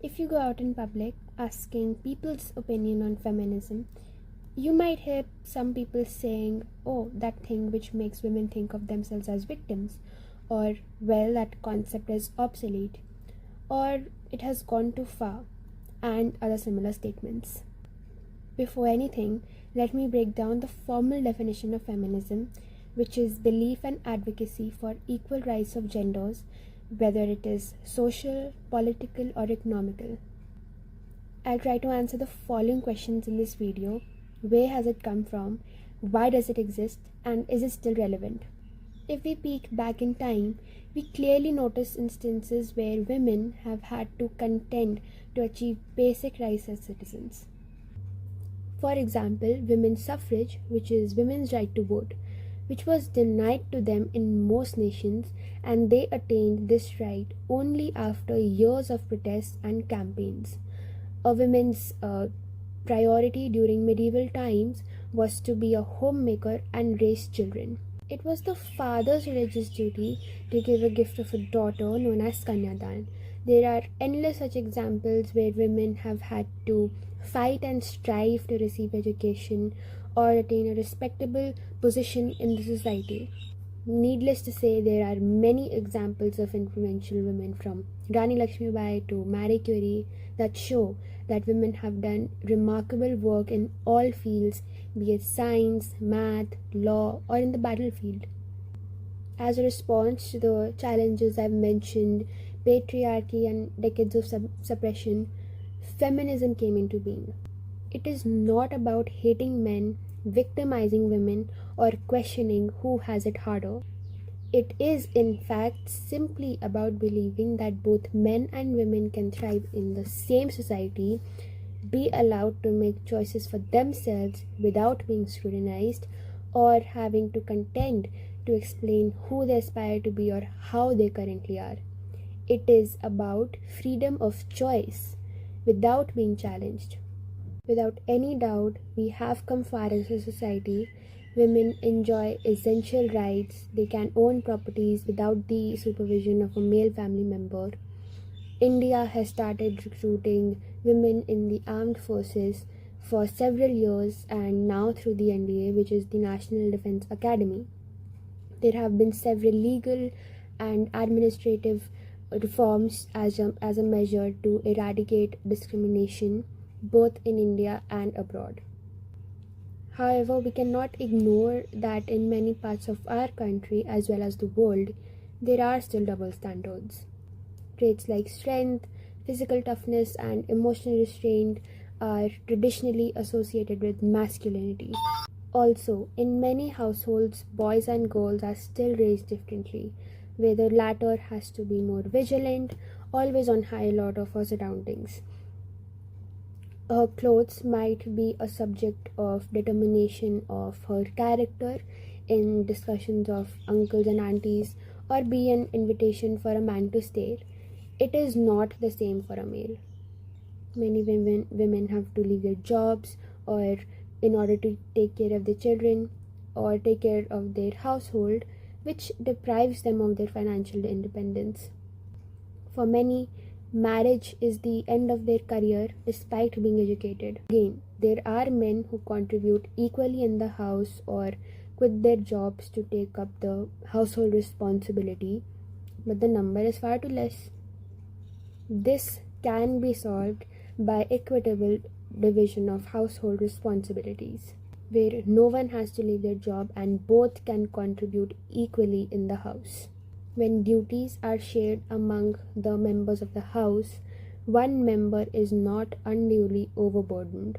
If you go out in public asking people's opinion on feminism, you might hear some people saying, "Oh, that thing which makes women think of themselves as victims," or, "Well, that concept is obsolete," or, "It has gone too far," and other similar statements. Before anything, let me break down the formal definition of feminism, which is belief and advocacy for equal rights of genders, whether it is social, political, or economical. I'll try to answer the following questions in this video. Where has it come from? Why does it exist? And is it still relevant? If we peek back in time, we clearly notice instances where women have had to contend to achieve basic rights as citizens. For example, women's suffrage, which is women's right to vote, which was denied to them in most nations, and they attained this right only after years of protests and campaigns. A woman's priority during medieval times was to be a homemaker and raise children. It was the father's religious duty to give a gift of a daughter known as Kanyadan. There are endless such examples where women have had to fight and strive to receive education or attain a respectable position in the society. Needless to say, there are many examples of influential women from Rani Lakshmibai to Marie Curie that show that women have done remarkable work in all fields, be it science, math, law, or in the battlefield. As a response to the challenges I've mentioned, patriarchy and decades of suppression, feminism came into being. It is not about hating men, victimizing women, or questioning who has it harder. It is, in fact, simply about believing that both men and women can thrive in the same society, be allowed to make choices for themselves without being scrutinized, or having to contend to explain who they aspire to be or how they currently are. It is about freedom of choice without being challenged. Without any doubt, we have come far as a society. Women enjoy essential rights. They can own properties without the supervision of a male family member. India has started recruiting women in the armed forces for several years, and now through the NDA, which is the National Defence Academy. There have been several legal and administrative reforms as a measure to eradicate discrimination both in India and abroad. However, we cannot ignore that in many parts of our country as well as the world, there are still double standards. Traits like strength, physical toughness, and emotional restraint are traditionally associated with masculinity. Also, in many households, boys and girls are still raised differently, where the latter has to be more vigilant, always on high alert of her surroundings. Her clothes might be a subject of determination of her character in discussions of uncles and aunties, or be an invitation for a man to stare. It is not the same for a male. Many women have to leave their jobs or in order to take care of their children or take care of their household, which deprives them of their financial independence. For many, marriage is the end of their career despite being educated. Again, there are men who contribute equally in the house or quit their jobs to take up the household responsibility, but the number is far too less. This can be solved by equitable division of household responsibilities, where no one has to leave their job and both can contribute equally in the house. When duties are shared among the members of the house, one member is not unduly overburdened.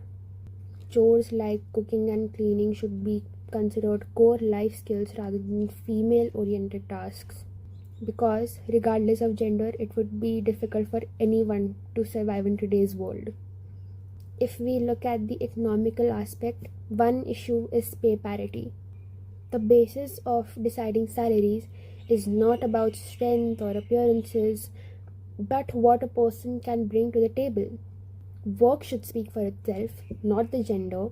Chores like cooking and cleaning should be considered core life skills rather than female-oriented tasks, because regardless of gender, it would be difficult for anyone to survive in today's world. If we look at the economical aspect, one issue is pay parity. The basis of deciding salaries is not about strength or appearances, but what a person can bring to the table. Work should speak for itself, not the gender.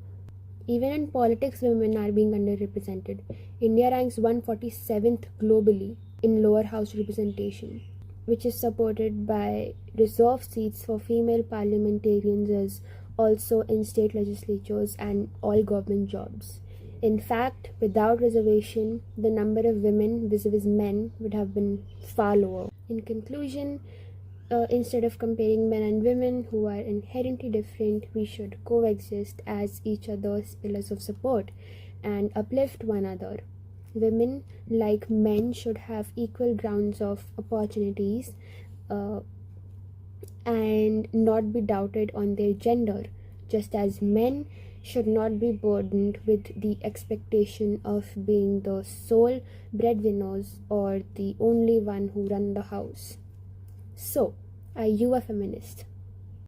Even in politics, women are being underrepresented. India ranks 147th globally in lower house representation. which is supported by reserved seats for female parliamentarians is also in state legislatures and all government jobs. In fact, without reservation, the number of women vis-a-vis men would have been far lower. In conclusion, instead of comparing men and women who are inherently different, we should coexist as each other's pillars of support and uplift one another. Women, like men, should have equal grounds of opportunities uh, and not be doubted on their gender, just as men should not be burdened with the expectation of being the sole breadwinners or the only one who run the house. So, are you a feminist?